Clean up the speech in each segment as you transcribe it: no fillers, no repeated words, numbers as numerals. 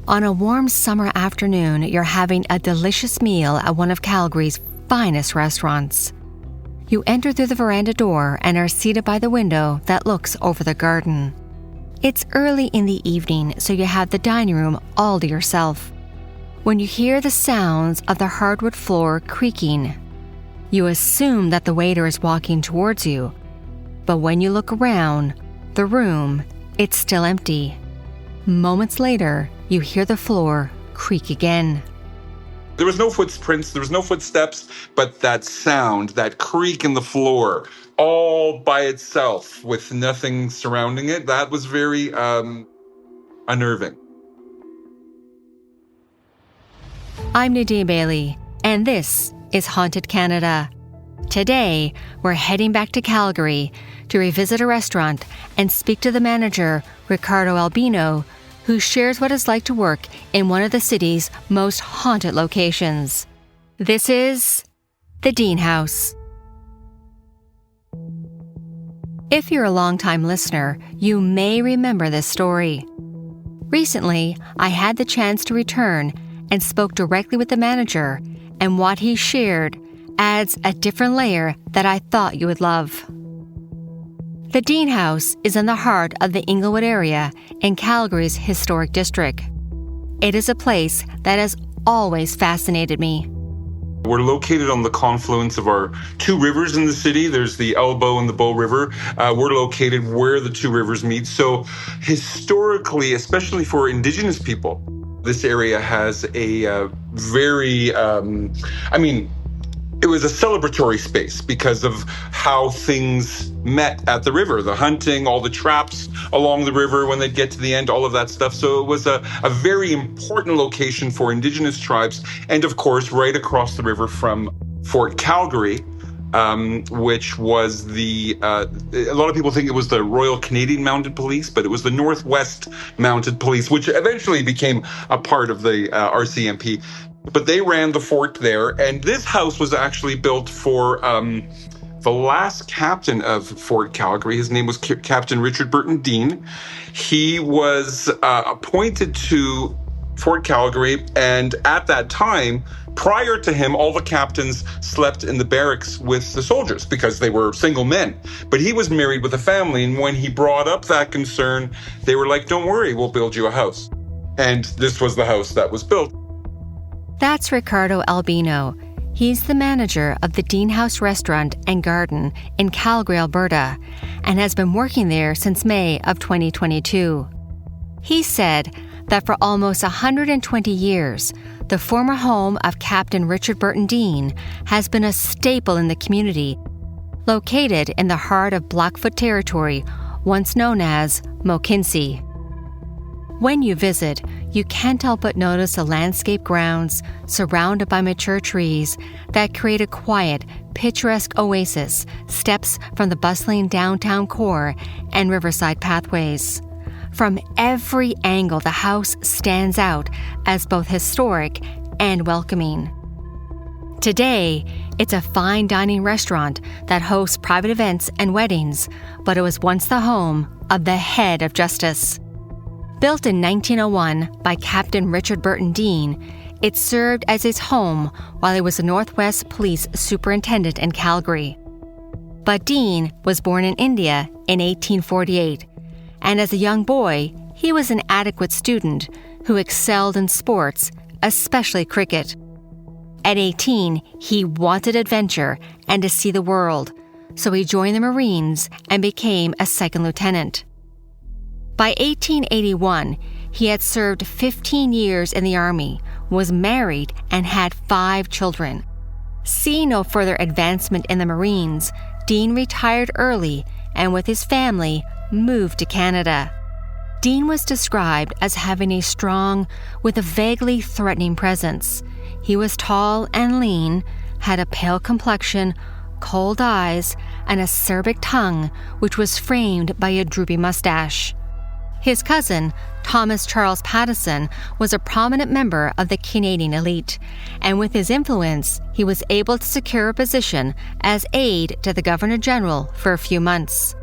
On a warm summer afternoon, you're having a delicious meal at one of Calgary's finest restaurants. You enter through the veranda door and are seated by the window that looks over the garden. It's early in the evening, so you have the dining room all to yourself. When you hear the sounds of the hardwood floor creaking, you assume that the waiter is walking towards you. But when you look around the room, it's still empty. Moments later, you hear the floor creak again. There was no footprints, there was no footsteps, but that sound, that creak in the floor, all by itself with nothing surrounding it, that was very unnerving. I'm Nadine Bailey, and this is Haunted Canada. Today, we're heading back to Calgary to revisit a restaurant and speak to the manager, Ricardo Albino, who shares what it's like to work in one of the city's most haunted locations. This is the Deane House. If you're a longtime listener, you may remember this story. Recently, I had the chance to return and spoke directly with the manager, and what he shared adds a different layer that I thought you would love. The Deane House is in the heart of the Inglewood area in Calgary's historic district. It is a place that has always fascinated me. We're located on the confluence of our two rivers in the city. There's the Elbow and the Bow River. We're located where the two rivers meet. So historically, especially for Indigenous people, this area has a very, it was a celebratory space because of how things met at the river, the hunting, all the traps along the river when they'd get to the end, all of that stuff. So it was a very important location for Indigenous tribes. And of course, right across the river from Fort Calgary, which was a lot of people think it was the Royal Canadian Mounted Police, but it was the Northwest Mounted Police, which eventually became a part of the RCMP. But they ran the fort there, and this house was actually built for the last captain of Fort Calgary. His name was Captain Richard Burton Deane. He was appointed to Fort Calgary, and at that time, prior to him, all the captains slept in the barracks with the soldiers because they were single men. But he was married with a family, and when he brought up that concern, they were like, "Don't worry, we'll build you a house." And this was the house that was built. That's Ricardo Albino. He's the manager of the Deane House restaurant and garden in Calgary, Alberta, and has been working there since May of 2022. He said that for almost 120 years, the former home of Captain Richard Burton Deane has been a staple in the community, located in the heart of Blackfoot territory, once known as Mokinsi. When you visit, you can't help but notice the landscape grounds surrounded by mature trees that create a quiet, picturesque oasis, steps from the bustling downtown core and riverside pathways. From every angle, the house stands out as both historic and welcoming. Today, it's a fine dining restaurant that hosts private events and weddings, but it was once the home of the head of justice. Built in 1901 by Captain Richard Burton Deane, it served as his home while he was the Northwest Police Superintendent in Calgary. But Deane was born in India in 1848, and as a young boy, he was an adequate student who excelled in sports, especially cricket. At 18, he wanted adventure and to see the world, so he joined the Marines and became a second lieutenant. By 1881, he had served 15 years in the Army, was married, and had 5 children. Seeing no further advancement in the Marines, Deane retired early and with his family moved to Canada. Deane was described as having a strong, with a vaguely threatening presence. He was tall and lean, had a pale complexion, cold eyes, and a acerbic tongue, which was framed by a droopy mustache. His cousin, Thomas Charles Pattison, was a prominent member of the Canadian elite, and with his influence, he was able to secure a position as aide to the Governor-General for a few months.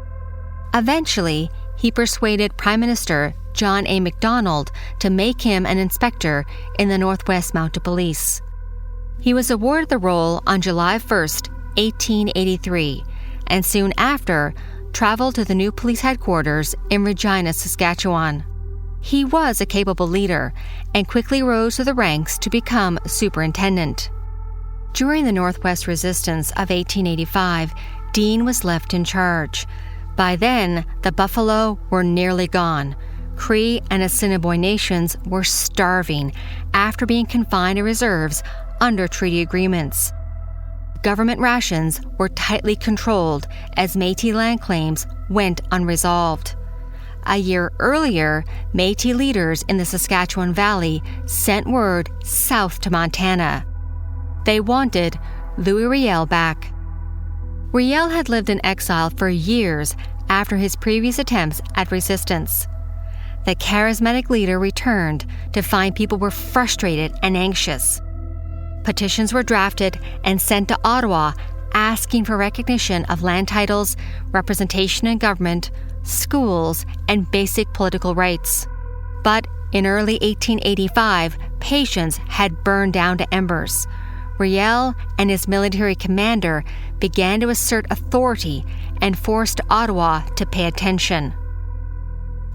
Eventually, he persuaded Prime Minister John A. MacDonald to make him an inspector in the Northwest Mounted Police. He was awarded the role on July 1, 1883, and soon after traveled to the new police headquarters in Regina, Saskatchewan. He was a capable leader and quickly rose through the ranks to become superintendent. During the Northwest Resistance of 1885, Deane was left in charge. By then, the Buffalo were nearly gone. Cree and Assiniboine nations were starving after being confined to reserves under treaty agreements. Government rations were tightly controlled as Métis land claims went unresolved. A year earlier, Métis leaders in the Saskatchewan Valley sent word south to Montana. They wanted Louis Riel back. Riel had lived in exile for years after his previous attempts at resistance. The charismatic leader returned to find people were frustrated and anxious. Petitions were drafted and sent to Ottawa asking for recognition of land titles, representation in government, schools, and basic political rights. But in early 1885, patience had burned down to embers. Riel and his military commander began to assert authority and forced Ottawa to pay attention.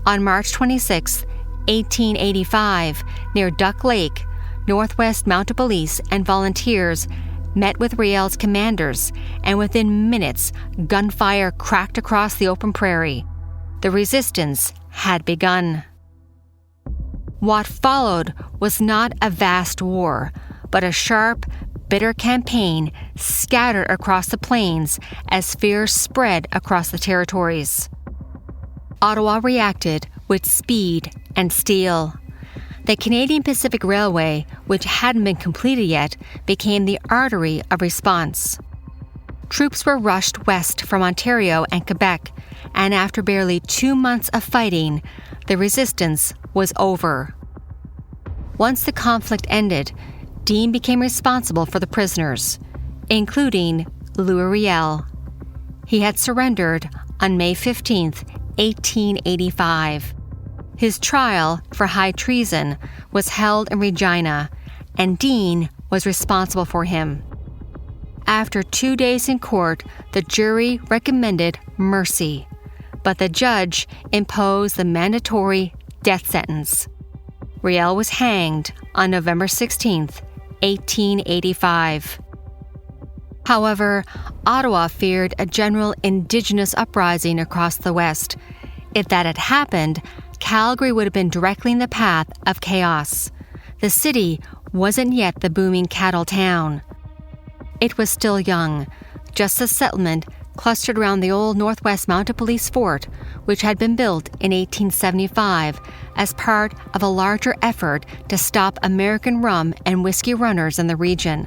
On March 26, 1885, near Duck Lake, Northwest Mounted Police and volunteers met with Riel's commanders, and within minutes, gunfire cracked across the open prairie. The resistance had begun. What followed was not a vast war, but a sharp, bitter campaign scattered across the plains as fear spread across the territories. Ottawa reacted with speed and steel. The Canadian Pacific Railway, which hadn't been completed yet, became the artery of response. Troops were rushed west from Ontario and Quebec, and after barely 2 months of fighting, the resistance was over. Once the conflict ended, Deane became responsible for the prisoners, including Louis Riel. He had surrendered on May 15, 1885. His trial for high treason was held in Regina, and Deane was responsible for him. After 2 days in court, the jury recommended mercy, but the judge imposed the mandatory death sentence. Riel was hanged on November 16, 1885. However, Ottawa feared a general Indigenous uprising across the West. If that had happened, Calgary would have been directly in the path of chaos. The city wasn't yet the booming cattle town. It was still young, just a settlement clustered around the old Northwest Mounted Police Fort, which had been built in 1875 as part of a larger effort to stop American rum and whiskey runners in the region.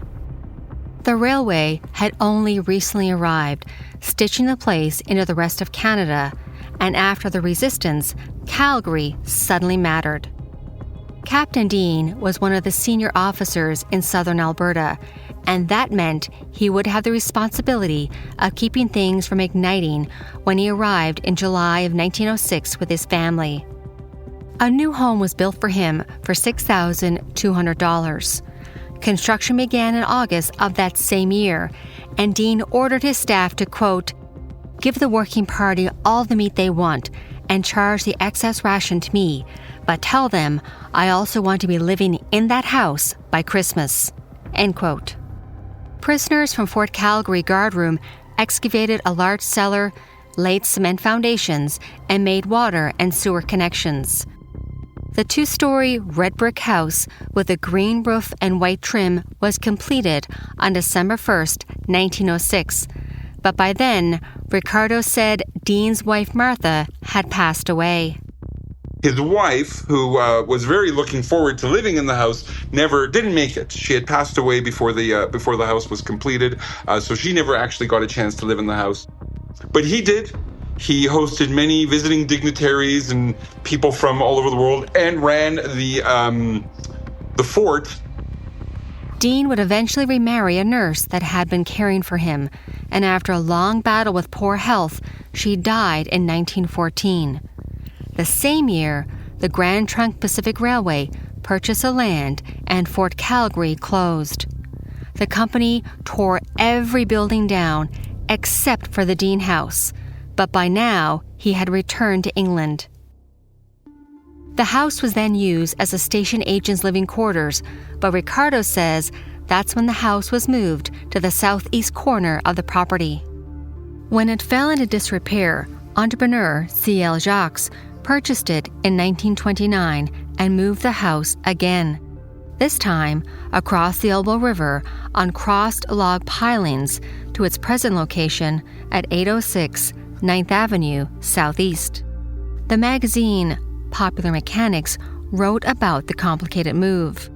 The railway had only recently arrived, stitching the place into the rest of Canada, and after the resistance, Calgary suddenly mattered. Captain Deane was one of the senior officers in southern Alberta, and that meant he would have the responsibility of keeping things from igniting when he arrived in July of 1906 with his family. A new home was built for him for $6,200. Construction began in August of that same year, and Deane ordered his staff to, quote, "Give the working party all the meat they want and charge the excess ration to me, but tell them I also want to be living in that house by Christmas," end quote. Prisoners from Fort Calgary guardroom excavated a large cellar, laid cement foundations, and made water and sewer connections. The 2-story red brick house with a green roof and white trim was completed on December 1st, 1906, but by then, Ricardo said Deane's wife Martha had passed away. His wife, who was very looking forward to living in the house, didn't make it. She had passed away before the house was completed, so she never actually got a chance to live in the house. But he did. He hosted many visiting dignitaries and people from all over the world, and ran the fort. Deane would eventually remarry a nurse that had been caring for him, and after a long battle with poor health, she died in 1914. The same year, the Grand Trunk Pacific Railway purchased the land and Fort Calgary closed. The company tore every building down except for the Deane House, but by now he had returned to England. The house was then used as a station agent's living quarters, but Ricardo says that's when the house was moved to the southeast corner of the property. When it fell into disrepair, entrepreneur C.L. Jacques purchased it in 1929 and moved the house again, this time across the Elbow River on crossed log pilings to its present location at 806 9th Avenue Southeast. The magazine Popular Mechanics wrote about the complicated move.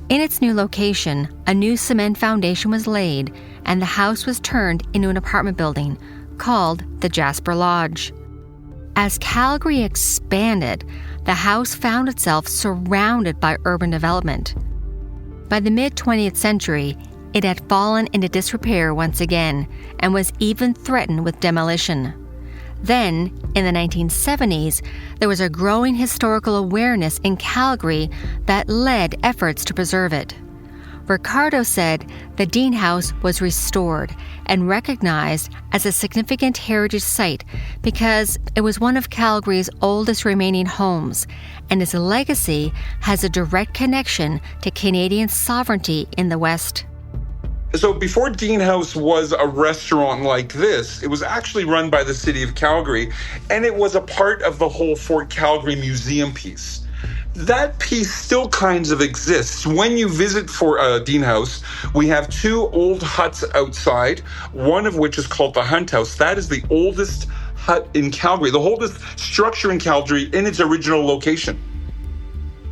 In its new location, a new cement foundation was laid and the house was turned into an apartment building called the Jasper Lodge. As Calgary expanded, the house found itself surrounded by urban development. By the mid-20th century, it had fallen into disrepair once again and was even threatened with demolition. Then, in the 1970s, there was a growing historical awareness in Calgary that led efforts to preserve it. Ricardo said the Deane House was restored and recognized as a significant heritage site because it was one of Calgary's oldest remaining homes, and its legacy has a direct connection to Canadian sovereignty in the West. So before Deane House was a restaurant like this, it was actually run by the city of Calgary, and it was a part of the whole Fort Calgary museum piece. That piece still kind of exists. When you visit Deane House, we have two old huts outside, one of which is called the Hunt House. That is the oldest hut in Calgary, the oldest structure in Calgary in its original location.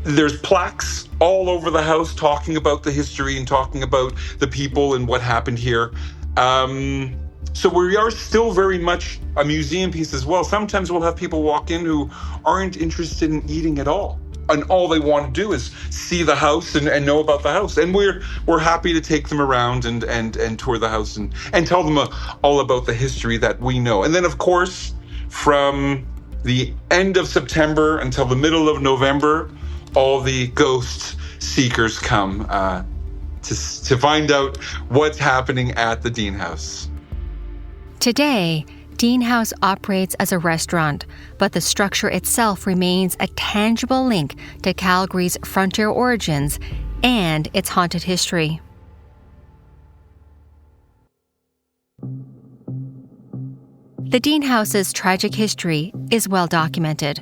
There's plaques all over the house talking about the history and talking about the people and what happened here. So we are still very much a museum piece as well. Sometimes we'll have people walk in who aren't interested in eating at all, and all they want to do is see the house and know about the house. And we're happy to take them around and tour the house and tell them all about the history that we know. And then, of course, from the end of September until the middle of November, all the ghost seekers come to find out what's happening at the Deane House. Today, Deane House operates as a restaurant, but the structure itself remains a tangible link to Calgary's frontier origins and its haunted history. The Deane House's tragic history is well documented.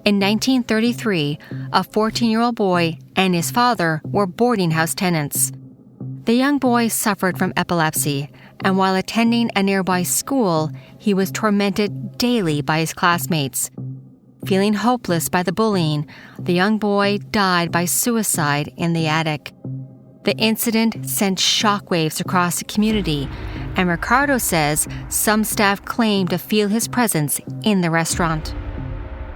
In 1933, a 14-year-old boy and his father were boarding house tenants. The young boy suffered from epilepsy, and while attending a nearby school, he was tormented daily by his classmates. Feeling hopeless by the bullying, the young boy died by suicide in the attic. The incident sent shockwaves across the community, and Ricardo says some staff claimed to feel his presence in the restaurant.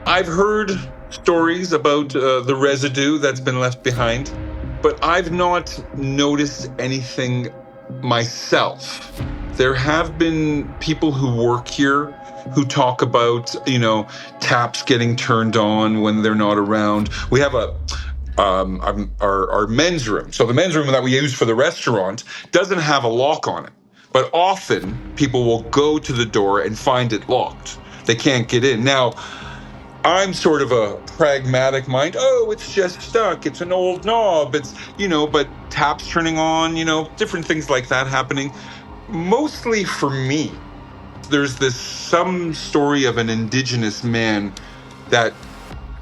I've heard stories about the residue that's been left behind, but I've not noticed anything myself. There have been people who work here who talk about, taps getting turned on when they're not around. We have our men's room. So the men's room that we use for the restaurant doesn't have a lock on it, but often people will go to the door and find it locked. They can't get in. Now, I'm sort of a pragmatic mind. Oh, it's just stuck. It's an old knob. It's, but taps turning on, different things like that happening. Mostly for me, there's some story of an Indigenous man that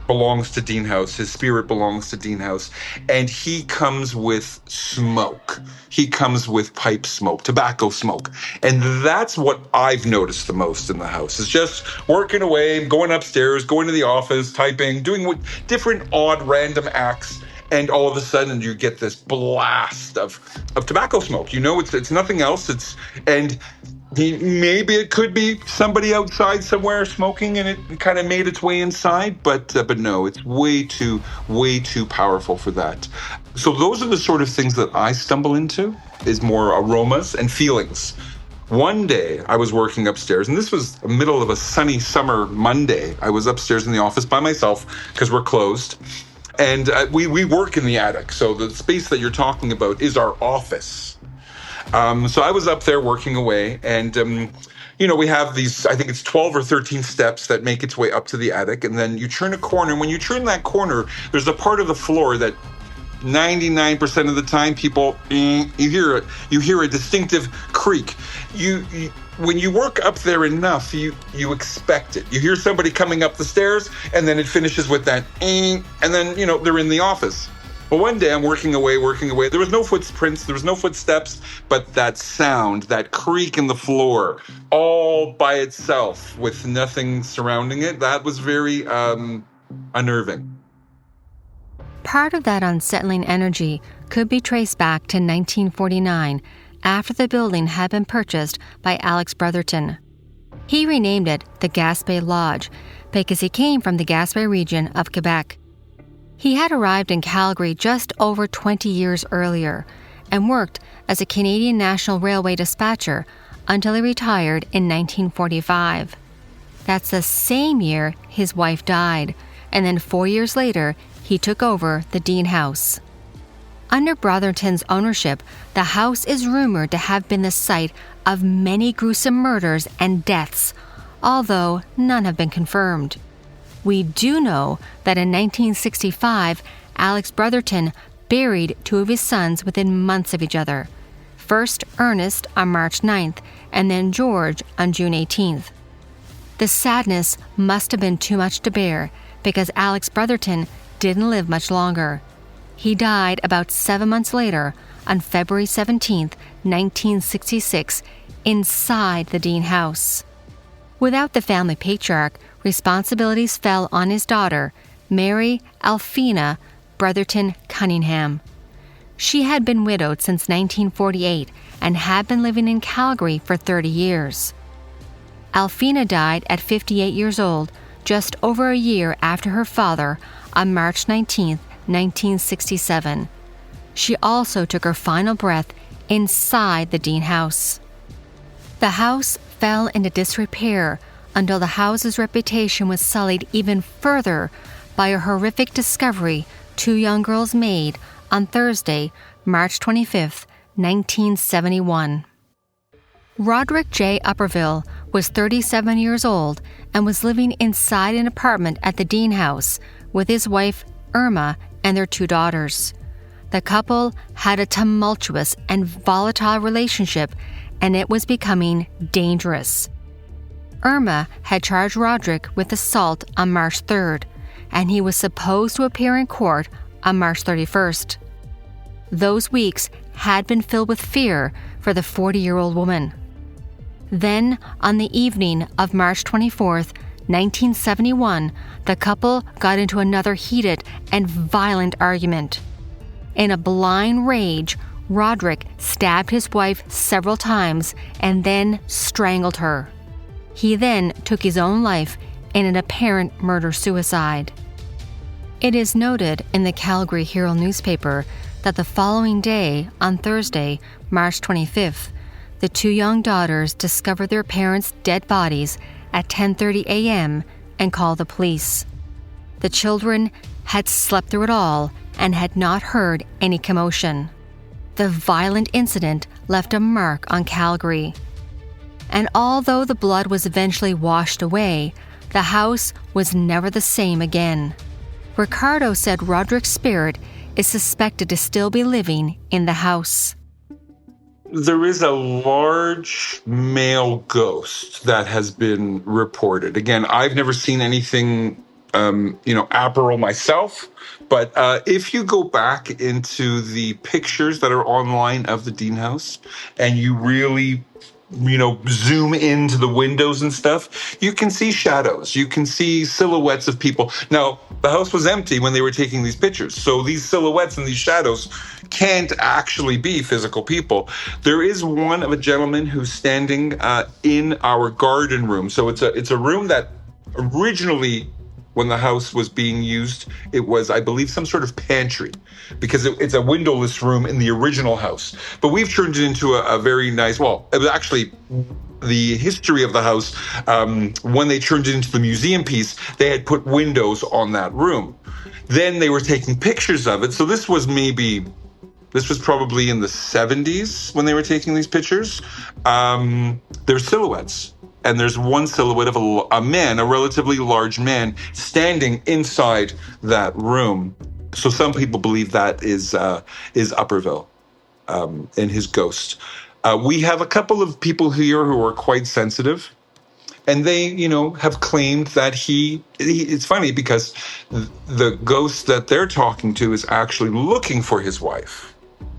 belongs to Deane House. His spirit belongs to Deane House. And he comes with smoke. He comes with pipe smoke, tobacco smoke. And that's what I've noticed the most in the house. Is just working away, going upstairs, going to the office, typing, doing different odd random acts. And all of a sudden you get this blast of tobacco smoke. It's nothing else. Maybe it could be somebody outside somewhere smoking and it kind of made its way inside, but no, it's way too powerful for that. So those are the sort of things that I stumble into, is more aromas and feelings One day I was working upstairs, and this was the middle of a sunny summer Monday. I was upstairs in the office by myself because we're closed. And we work in the attic. So the space that you're talking about is our office. So I was up there working away, and we have these, I think it's 12 or 13 steps that make its way up to the attic. And then you turn a corner. And when you turn that corner, there's a part of the floor that 99% of the time people, you hear a distinctive creak. When you work up there enough, you expect it. You hear somebody coming up the stairs, and then it finishes with that, and then, they're in the office. Well, one day I'm working away. There was no footprints, there was no footsteps, but that sound, that creak in the floor, all by itself with nothing surrounding it, that was very unnerving. Part of that unsettling energy could be traced back to 1949, after the building had been purchased by Alex Brotherton. He renamed it the Gaspé Lodge because he came from the Gaspé region of Quebec. He had arrived in Calgary just over 20 years earlier and worked as a Canadian National Railway dispatcher until he retired in 1945. That's the same year his wife died, and then 4 years later, he took over the Deane House. Under Brotherton's ownership, the house is rumored to have been the site of many gruesome murders and deaths, although none have been confirmed. We do know that in 1965, Alex Brotherton buried two of his sons within months of each other. First Ernest on March 9th, and then George on June 18th. The sadness must have been too much to bear because Alex Brotherton didn't live much longer. He died about 7 months later on February 17, 1966, inside the Deane House. Without the family patriarch, responsibilities fell on his daughter, Mary Alphina Brotherton Cunningham. She had been widowed since 1948 and had been living in Calgary for 30 years. Alphina died at 58 years old, just over a year after her father, on March 19, 1967. She also took her final breath inside the Deane House. The house fell into disrepair until the house's reputation was sullied even further by a horrific discovery two young girls made on Thursday, March 25, 1971. Roderick J. Upperville was 37 years old and was living inside an apartment at the Deane House with his wife, Irma, and their two daughters. The couple had a tumultuous and volatile relationship, and it was becoming dangerous. Irma had charged Roderick with assault on March 3rd, and he was supposed to appear in court on March 31st. Those weeks had been filled with fear for the 40-year-old woman. Then, on the evening of March 24th, 1971, the couple got into another heated and violent argument. In a blind rage, Roderick stabbed his wife several times and then strangled her. He then took his own life in an apparent murder-suicide. It is noted in the Calgary Herald newspaper that the following day, on Thursday, March 25th, the two young daughters discovered their parents' dead bodies at 10:30 a.m. and called the police. The children had slept through it all and had not heard any commotion. The violent incident left a mark on Calgary. And although the blood was eventually washed away, the house was never the same again. Ricardo said Roderick's spirit is suspected to still be living in the house. There is a large male ghost that has been reported. Again, I've never seen anything, apparel myself. But if you go back into the pictures that are online of the Deane House and you really, zoom into the windows and stuff, you can see shadows. You can see silhouettes of people. Now, the house was empty when they were taking these pictures. So these silhouettes and these shadows can't actually be physical people. There is one of a gentleman who's standing in our garden room. So it's a room that originally when the house was being used. It was, I believe, some sort of pantry, because it's a windowless room in the original house. But we've turned it into a very nice, well, it was actually the history of the house. When they turned it into the museum piece, they had put windows on that room. Then they were taking pictures of it. So this was probably in the 70s when they were taking these pictures. There's silhouettes. And there's one silhouette of a man, a relatively large man, standing inside that room. So some people believe that is Upperville and his ghost. We have a couple of people here who are quite sensitive. And they, have claimed that it's funny because the ghost that they're talking to is actually looking for his wife.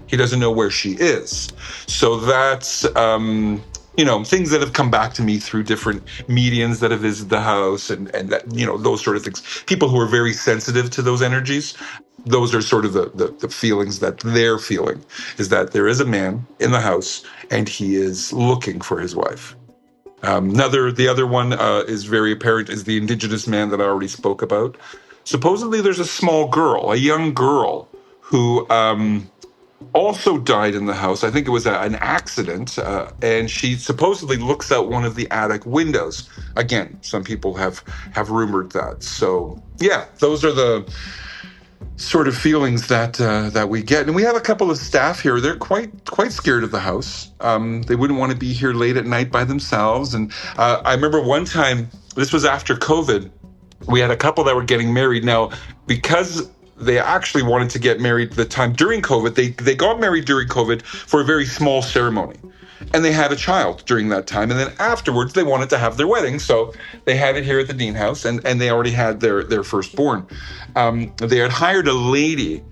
He doesn't know where she is. So that's, things that have come back to me through different mediums that have visited the house and that, those sort of things. People who are very sensitive to those energies. Those are sort of the feelings that they're feeling, is that there is a man in the house and he is looking for his wife. The other one is very apparent, is the Indigenous man that I already spoke about. Supposedly there's a small girl, a young girl, who also died in the house. I think it was an accident, and she supposedly looks out one of the attic windows. Again, some people have rumored that. So, yeah, those are the sort of feelings that we get. And we have a couple of staff here. They're quite scared of the house. They wouldn't want to be here late at night by themselves. And I remember one time, this was after COVID, we had a couple that were getting married. Now, because they actually wanted to get married the time during COVID, they got married during COVID for a very small ceremony. And they had a child during that time. And then afterwards, they wanted to have their wedding. So they had it here at the Deane House, and they already had their firstborn. They had hired a lady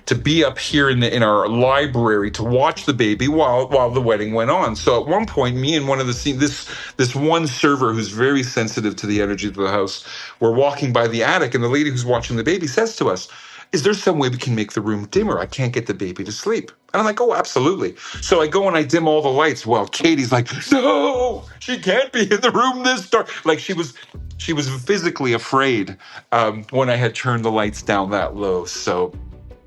to be up here in our library to watch the baby while the wedding went on. So at one point, me and one of this one server who's very sensitive to the energy of the house, were walking by the attic, and the lady who's watching the baby says to us, "Is there some way we can make the room dimmer? I can't get the baby to sleep." And I'm like, "Oh, absolutely." So I go and I dim all the lights. Well, Katie's like, "No, she can't be in the room this dark." Like she was physically afraid when I had turned the lights down that low. So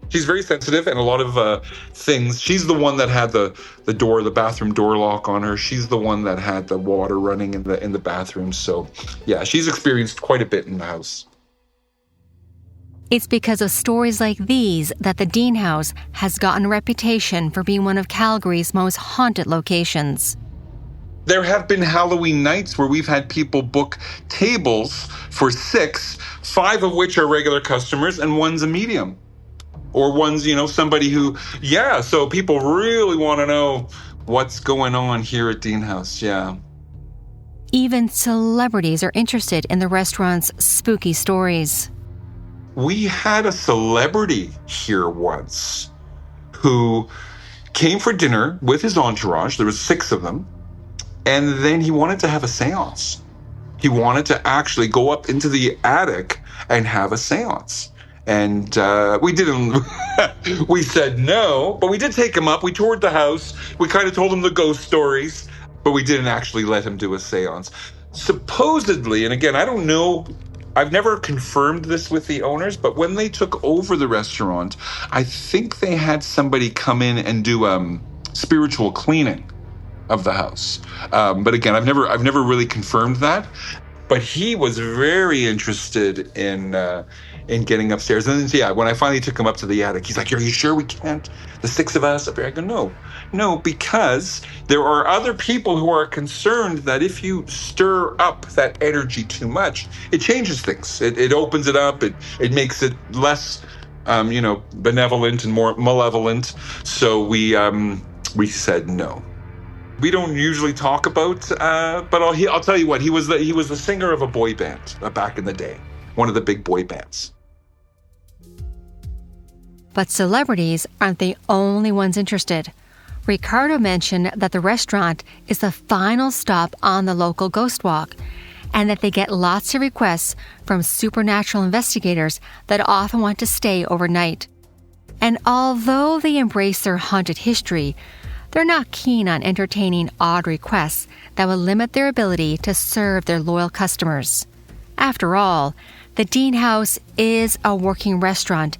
she's very sensitive, and a lot of things. She's the one that had the bathroom door lock on her. She's the one that had the water running in the bathroom. So yeah, she's experienced quite a bit in the house. It's because of stories like these that the Deane House has gotten a reputation for being one of Calgary's most haunted locations. There have been Halloween nights where we've had people book tables for 6, 5 of which are regular customers, and one's a medium. Or one's, somebody who, so people really want to know what's going on here at Deane House, yeah. Even celebrities are interested in the restaurant's spooky stories. We had a celebrity here once who came for dinner with his entourage. There was 6 of them. And then he wanted to have a seance. He wanted to actually go up into the attic and have a seance. And we didn't, we said no, but we did take him up. We toured the house. We kind of told him the ghost stories, but we didn't actually let him do a seance. Supposedly, and again, I don't know, I've never confirmed this with the owners, but when they took over the restaurant, I think they had somebody come in and do spiritual cleaning of the house. But again, I've never really confirmed that. But he was very interested in getting upstairs. And then, when I finally took him up to the attic, he's like, "Are you sure we can't? The 6 of us up here?" I go, No, because there are other people who are concerned that if you stir up that energy too much, it changes things. It opens it up. It makes it less, benevolent and more malevolent. So we said no. We don't usually talk about, but I'll tell you what, he was the singer of a boy band back in the day, one of the big boy bands. But celebrities aren't the only ones interested. Ricardo mentioned that the restaurant is the final stop on the local ghost walk, and that they get lots of requests from supernatural investigators that often want to stay overnight. And although they embrace their haunted history, they're not keen on entertaining odd requests that will limit their ability to serve their loyal customers. After all, The Deane House is a working restaurant,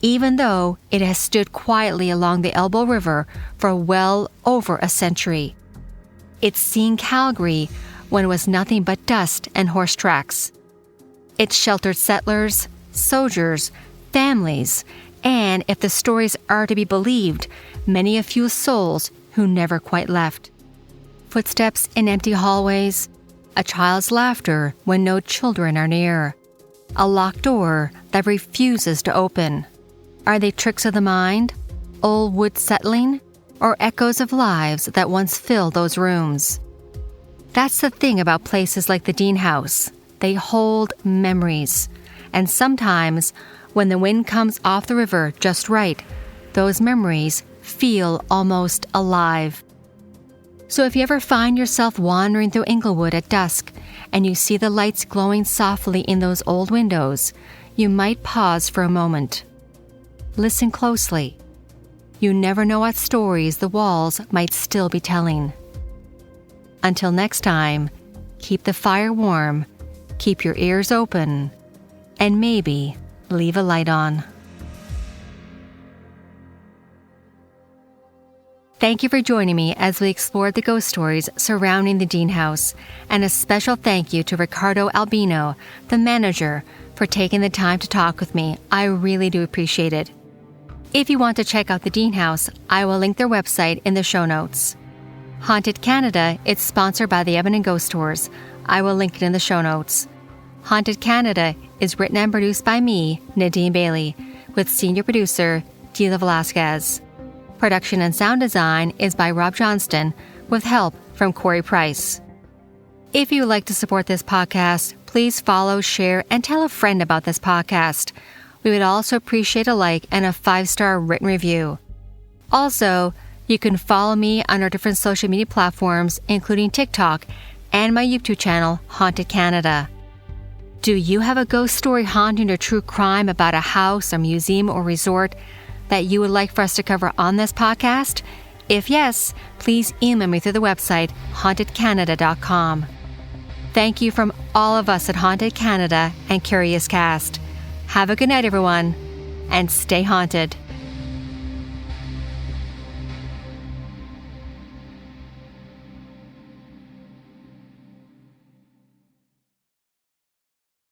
even though it has stood quietly along the Elbow River for well over a century. It's seen Calgary when it was nothing but dust and horse tracks. It's sheltered settlers, soldiers, families, and, if the stories are to be believed, many a few souls who never quite left. Footsteps in empty hallways, a child's laughter when no children are near, a locked door that refuses to open. Are they tricks of the mind, old wood settling, or echoes of lives that once filled those rooms? That's the thing about places like the Deane House. They hold memories. And sometimes, when the wind comes off the river just right, those memories feel almost alive. So if you ever find yourself wandering through Inglewood at dusk and you see the lights glowing softly in those old windows, you might pause for a moment. Listen closely. You never know what stories the walls might still be telling. Until next time, keep the fire warm, keep your ears open, and maybe leave a light on. Thank you for joining me as we explored the ghost stories surrounding the Deane House, and a special thank you to Ricardo Albino, the manager, for taking the time to talk with me. I really do appreciate it. If you want to check out the Deane House, I will link their website in the show notes. Haunted Canada is sponsored by the Ebon and Ghost Tours. I will link it in the show notes. Haunted Canada is written and produced by me, Nadine Bailey, with senior producer Gila Velasquez. Production and sound design is by Rob Johnston, with help from Corey Price. If you would like to support this podcast, please follow, share, and tell a friend about this podcast. We would also appreciate a like and a 5-star written review. Also, you can follow me on our different social media platforms, including TikTok and my YouTube channel, Haunted Canada. Do you have a ghost story, haunting, or true crime about a house, a museum, or resort that you would like for us to cover on this podcast? If yes, please email me through the website hauntedcanada.com. Thank you from all of us at Haunted Canada and Curious Cast. Have a good night, everyone, and stay haunted.